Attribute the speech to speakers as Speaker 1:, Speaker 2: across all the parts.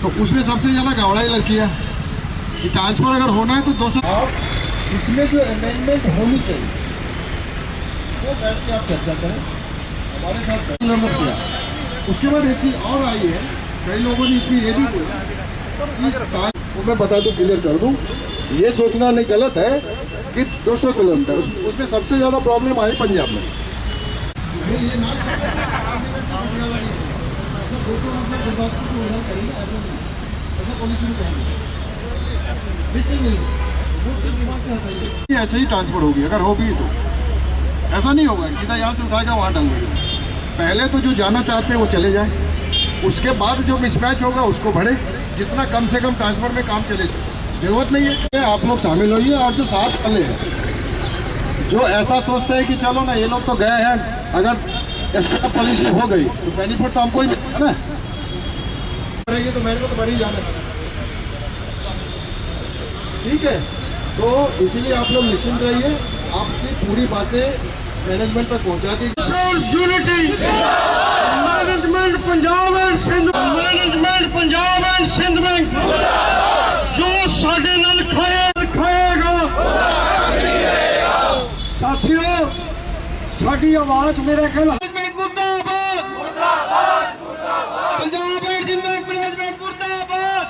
Speaker 1: तो उसमें सबसे ज़्यादा घबराई लड़की है कि ट्रांसफर अगर होना है तो 200 और इसमें जो अमेंडमेंट होनी चाहिए वो बैठ के आप चर्चा करें हमारे साथ किया। उसके बाद एक चीज़ और आई है, कई लोगों ने इसमें ये भी बोला वो मैं बता दूं, क्लियर कर दूं, ये सोचना नहीं गलत है कि 200 किलोमीटर, उसमें सबसे ज़्यादा प्रॉब्लम आई पंजाब में। ये ना ऐसे ही ट्रांसफर होगी, अगर होगी तो ऐसा नहीं होगा सीधा यहाँ से उठाएगा वहाँ डाल देगा। पहले तो जो जाना चाहते हैं वो चले जाए, उसके बाद जो मिसमैच होगा उसको बढ़े, जितना कम से कम ट्रांसफर में काम चले। जरूरत नहीं है आप लोग शामिल होइए, और जो साथ वाले हैं जो ऐसा सोचते हैं कि चलो ना ये लोग तो गए हैं, अगर एक्स्ट्रा पॉलिसी हो गई तो बेनिफिट तो हमको ही मिलेगा ना, बढ़ेगी तो मेरे को तो बढ़ ही जाना। ठीक है, तो इसीलिए आप लोग निश्चिंत रहिए, आपकी पूरी बातें मैनेजमेंट तक पहुंचा दी। Management Punjab and Sind, management Punjab and Sind bank जो साडे नाल खाएगा। साथियों, साडी आवाज मेरे ख्याल मुर्दाबाद, Punjab and Sind bank management मुर्दाबाद,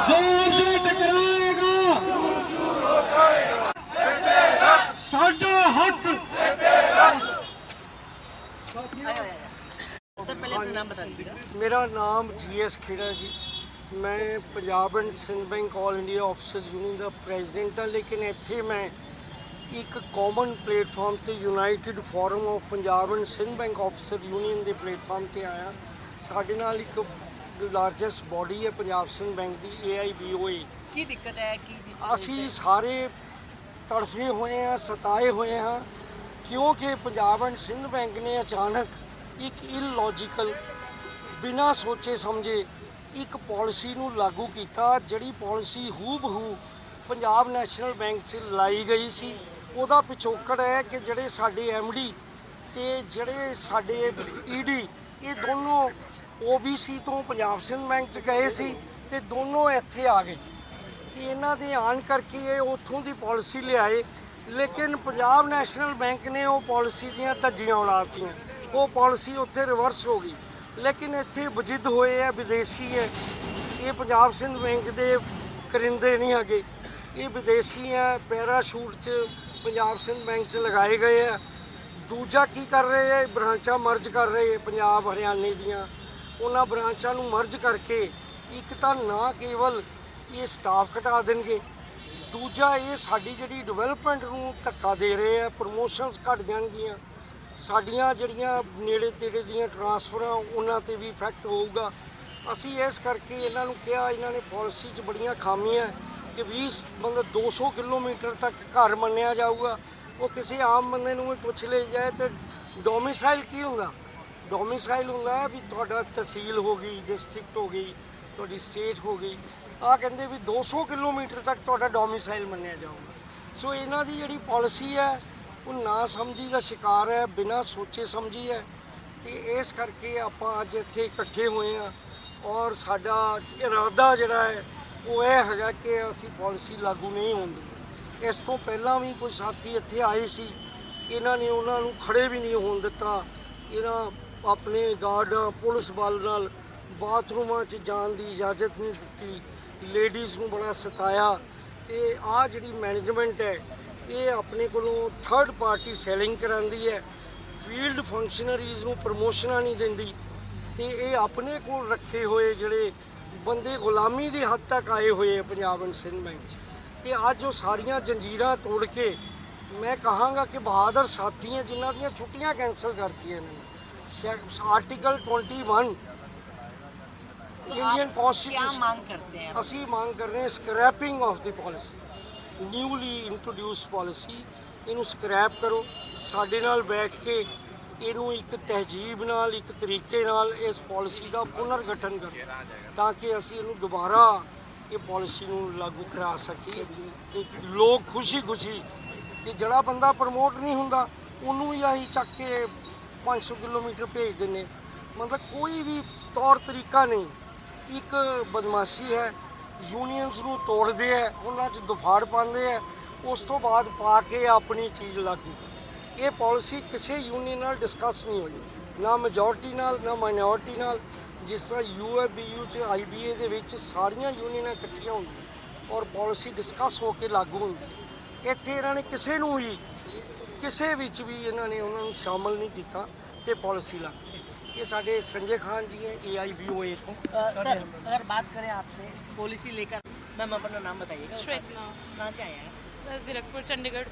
Speaker 1: जो हमसे टकराएगा साडा हक।
Speaker 2: सर पहले अपना नाम बता दीजिएगा।
Speaker 3: मेरा नाम GS खेड़ा जी, मैं Punjab and Sind bank all India officers union का प्रेजिडेंट हाँ, लेकिन इत्थे मैं एक कॉमन प्लेटफॉर्म ते united forum of Punjab and Sind bank officer union के प्लेटफॉर्म ते आया। साडे नाल एक लार्जेस्ट बॉडी है पंजाब सिंध बैंक की AIBOA।
Speaker 2: की दिक्कत है कि
Speaker 3: असी सारे तड़फे हुए हैं, सताए हुए हैं, क्योंकि पंजाब एंड सिंध बैंक ने अचानक एक इलॉजिकल बिना सोचे समझे एक पॉलिसी नूं लागू किया, जिहड़ी पॉलिसी हूबहू पंजाब नैशनल बैंक च लाई गई सी। उहदा पिछोकड़ है कि जिहड़े साडे MD ते जिहड़े साडे ED ये दोनों OBC तो पंजाब सिंध बैंक च गए सी ते दोनों इत्थे आ गए कि इन्हां दे आण करके ये उत्थों दी पॉलिसी लिआए, लेकिन पंजाब नैशनल बैंक ने वो पॉलिसी दीआं धज्जियां उड़ातीआं, वो पॉलिसी उत्थे रिवर्स हो गई। लेकिन इत्थे वजिद होए है विदेशी है, ये पंजाब सिंध बैंक दे करिंदे नहीं हैगे, ये विदेशी है, पैराशूट च पंजाब सिंध बैंक च लगाए गए है। दूजा की कर रहे हैं, ब्रांचा मर्ज कर रहे हैं पंजाब हरियाणे दियाँ, उन्हां ब्रांचां नूं मर्ज करके एक तां ना केवल ये स्टाफ घटा देंगे, दूजा ये साडी जिहड़ी डिवेलपमेंट नूं धक्का दे रहे हैं, प्रमोशनस घट जाणगियां, साडियां जिहड़ियां नेड़े तेड़े दियां ट्रांसफरां उन्हां ते भी इफैक्ट होऊगा। असी इस करके इन्हां नूं किहा, इन्हां ने पॉलिसी 'च बड़ियां खामियां कि 20 मतलब 200 किलोमीटर तक घर मन्निया जाऊगा। वो किसी आम बंदे नूं भी पुछ ले जाए तो डोमिसाइल की हुंदा, डोमिसाइल हुंदा भी तुहाडा तहसील हो गई, डिस्ट्रिक्ट हो गई, तुहाडी स्टेट हो गई, आ कहते भी 200 किलोमीटर तक तुहाडा डोमिसाइल मन्निया जाऊगा। सो इन्हां दी जिहड़ी पॉलिसी है वो ना समझी का शिकार है, बिना सोचे समझी है, तो इस करके आपां अज इत्थे इकट्ठे हुए हैं और साडा इरादा जिहड़ा है वो यह है कि असी पॉलिसी लागू नहीं होंदी। इस तो पहला भी कोई साथी इत्थे आए सी, इन्हां ने उन्हां नूं खड़े भी नहीं होण दिता, इन्हां अपने गार्ड पुलिस बल नाल बाथरूमां च जाण दी इजाजत नहीं दित्ती, लेडीज़ नूं बड़ा सताया। तो आ जिहड़ी मैनेजमेंट है ये अपने कोलों थर्ड पार्टी सैलिंग करांदी है, फील्ड फंक्शनरीज़ नूं प्रमोशनां नहीं दिंदी, तो ये अपने कोल रखे हुए जिहड़े बंदे गुलामी की हद तक आए हुए हैं पंजाब एंड सिंध बैंक। तो अज वो सारियां जंजीरां तोड़ के मैं कहांगा कि बहादुर साथी हैं जिन्हां दियां छुट्टियां कैंसल करतीआं इन्होंने। आर्टिकल 21 इंडियन कॉन्स्टिट्यूशन
Speaker 2: मांग करते हैं?
Speaker 3: असी मांग कर रहे हैं scrapping of the policy, newly introduce policy, इनू स्क्रैप करो, साडे नाल बैठ के इनू एक तहजीब नाल एक तरीके नाल इस पॉलिसी का पुनर्गठन करो ताकि असी इनू दोबारा ये पॉलिसी नू लागू करा सकीए। लोग खुशी खुशी कि जड़ा बंदा प्रमोट नहीं हुंदा उन्होंने ही असीं चक के 500 किलोमीटर भेज देने, ਮਤਲਬ ਕੋਈ ਵੀ ਤੌਰ ਤਰੀਕਾ ਨਹੀਂ। ਇੱਕ ਬਦਮਾਸ਼ੀ ਹੈ, ਯੂਨੀਅਨਸ ਨੂੰ ਤੋੜਦੇ ਹੈ, ਉਹਨਾਂ 'ਚ ਦੁਫਾੜ ਪਾਉਂਦੇ ਹੈ, ਉਸ ਤੋਂ ਬਾਅਦ ਪਾ ਕੇ ਆਪਣੀ ਚੀਜ਼ ਲਾਗੂ। ਇਹ ਪਾਲਿਸੀ ਕਿਸੇ ਯੂਨੀਅਨ ਨਾਲ ਡਿਸਕਸ ਨਹੀਂ ਹੋਈ, ਨਾ ਮੈਜੋਰਟੀ ਨਾਲ ਨਾ ਮਾਈਨੋਰਟੀ ਨਾਲ। ਜਿਸ ਤਰ੍ਹਾਂ UFBU 'ਚ IBA ਦੇ ਵਿੱਚ ਸਾਰੀਆਂ ਯੂਨੀਅਨਾਂ ਇਕੱਠੀਆਂ ਹੁੰਦੀਆਂ ਔਰ ਪਾਲਿਸੀ ਡਿਸਕਸ ਹੋ ਕੇ ਲਾਗੂ ਹੁੰਦੀ। ਇੱਥੇ ਇਹਨਾਂ ਨੇ ਕਿਸੇ ਨੂੰ ਵੀ ਕਿਸੇ ਵਿੱਚ ਵੀ ਇਹਨਾਂ ਨੇ ਉਹਨਾਂ ਨੂੰ ਸ਼ਾਮਲ ਨਹੀਂ ਕੀਤਾ ਤੇ ਪਾਲਿਸੀ ਲਾਗੂ। ये साढ़े संजय खान जी हैं AIBOA को।
Speaker 2: सर अगर बात करें आपसे पॉलिसी लेकर, मैम अपना नाम बताइएगा।
Speaker 4: श्वेतना।
Speaker 2: कहाँ से आए हैं?
Speaker 4: जीरकपुर चंडीगढ़।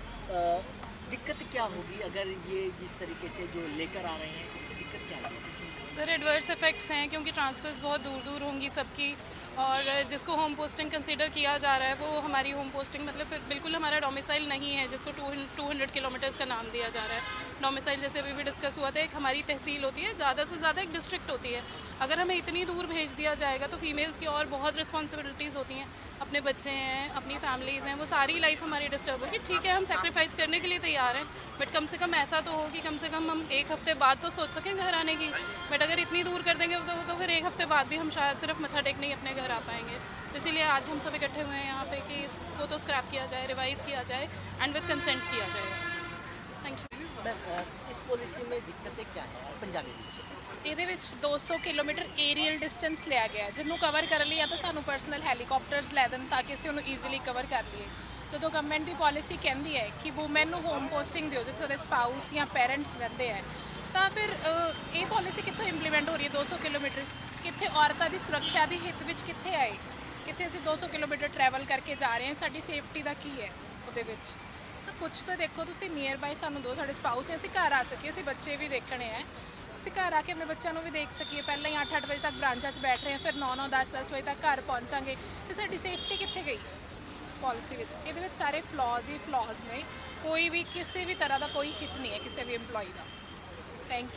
Speaker 2: दिक्कत क्या होगी अगर ये जिस तरीके से जो लेकर आ रहे हैं, इससे दिक्कत क्या होगी?
Speaker 4: सर एडवर्स इफेक्ट्स हैं क्योंकि ट्रांसफर्स बहुत दूर दूर होंगी सबकी, और जिसको होम पोस्टिंग कंसीडर किया जा रहा है वो हमारी होम पोस्टिंग मतलब फिर बिल्कुल हमारा डोमिसाइल नहीं है, जिसको 200 किलोमीटर्स का नाम दिया जा रहा है। डोमिसाइल जैसे अभी भी डिस्कस हुआ था, एक हमारी तहसील होती है, ज़्यादा से ज़्यादा एक डिस्ट्रिक्ट होती है। अगर हमें इतनी दूर भेज दिया जाएगा तो फीमेल्स की और बहुत रिस्पॉन्सिबिलिटीज़ होती हैं, अपने बच्चे हैं, अपनी फैमिलीज़ हैं, वो सारी लाइफ हमारी डिस्टर्ब होगी। ठीक है, हम सेक्रीफाइस करने के लिए तैयार हैं, बट कम से कम ऐसा तो हो कि कम से कम हम एक हफ़्ते बाद तो सोच सकें घर आने की। बट अगर इतनी दूर कर देंगे तो फिर एक हफ़्ते बाद भी हम शायद सिर्फ मत्था टेकने ही अपने घर आ पाएंगे। तो इसीलिए आज हम सब इकट्ठे हुए हैं यहाँ पे कि इसको तो स्क्रैप किया जाए, रिवाइज़ किया जाए एंड विद कंसेंट किया जाए। Thank you.
Speaker 2: मैम इस पॉलिसी में दिक्कतें क्या है पंजाबी ਵਿੱਚ?
Speaker 4: ਇਹਦੇ ਵਿੱਚ 200 ਕਿਲੋਮੀਟਰ ਏਰੀਅਲ ਡਿਸਟੈਂਸ ਲਿਆ ਗਿਆ, ਜਿਹਨੂੰ ਕਵਰ ਕਰਨ ਲਈ ਜਾਂ ਤਾਂ ਸਾਨੂੰ ਪਰਸਨਲ ਹੈਲੀਕਾਪਟਰਸ ਲੈ ਦੇਣ ਤਾਂ ਕਿ ਅਸੀਂ ਉਹਨੂੰ ਈਜ਼ੀਲੀ ਕਵਰ ਕਰ ਲਈਏ। ਜਦੋਂ ਗਵਰਨਮੈਂਟ ਦੀ ਪਾਲਿਸੀ ਕਹਿੰਦੀ ਹੈ ਕਿ ਵੂਮੈਨ ਨੂੰ ਹੋਮ ਪੋਸਟਿੰਗ ਦਿਓ ਜਿੱਥੇ ਉਹਦੇ ਸਪਾਊਸ ਜਾਂ ਪੈਰੈਂਟਸ ਰਹਿੰਦੇ ਹੈ, ਤਾਂ ਫਿਰ ਇਹ ਪਾਲਿਸੀ ਕਿੱਥੋਂ ਇੰਪਲੀਮੈਂਟ ਹੋ ਰਹੀ ਹੈ? 200 ਕਿਲੋਮੀਟਰ ਕਿੱਥੇ ਔਰਤਾਂ ਦੀ ਸੁਰੱਖਿਆ ਦੀ ਹਿੱਤ ਵਿੱਚ ਕਿੱਥੇ ਆਏ? ਕਿੱਥੇ ਅਸੀਂ 200 ਕਿਲੋਮੀਟਰ ਟਰੈਵਲ ਕਰਕੇ ਜਾ ਰਹੇ ਹਾਂ, ਸਾਡੀ ਸੇਫਟੀ ਦਾ ਕੀ ਹੈ ਉਹਦੇ ਵਿੱਚ? ਤਾਂ ਕੁਝ ਤਾਂ ਦੇਖੋ ਤੁਸੀਂ ਨੀਅਰ ਬਾਈ ਸਾਨੂੰ ਦੋ, ਸਾਡੇ ਸਪਾਊਸ ਹੈ, ਅਸੀਂ ਘਰ ਆ ਸਕੀਏ, ਅਸੀਂ ਬੱਚੇ ਵੀ ਦੇਖਣੇ ਹੈ, ਅਸੀਂ ਘਰ ਆ ਕੇ ਆਪਣੇ ਬੱਚਿਆਂ ਨੂੰ ਵੀ ਦੇਖ ਸਕੀਏ। ਪਹਿਲਾਂ ਹੀ 8-8 ਵਜੇ ਤੱਕ ਬ੍ਰਾਂਚਾਂ 'ਚ ਬੈਠ ਰਹੇ ਹਾਂ, ਫਿਰ 9-9 10-10 ਵਜੇ ਤੱਕ ਘਰ ਪਹੁੰਚਾਂਗੇ, ਤੇ ਸਾਡੀ ਸੇਫਟੀ ਕਿੱਥੇ ਗਈ ਇਸ ਪਾਲਿਸੀ ਵਿੱਚ? ਇਹਦੇ ਵਿੱਚ ਸਾਰੇ ਫਲॉज ਹੀ ਫਲॉज ਨੇ, ਕੋਈ ਵੀ ਕਿਸੇ ਵੀ ਤਰ੍ਹਾਂ ਦਾ ਕੋਈ ਹਿੱਤ ਨਹੀਂ ਹੈ ਕਿਸੇ ਵੀ EMPLOYE ਦਾ। Thank you.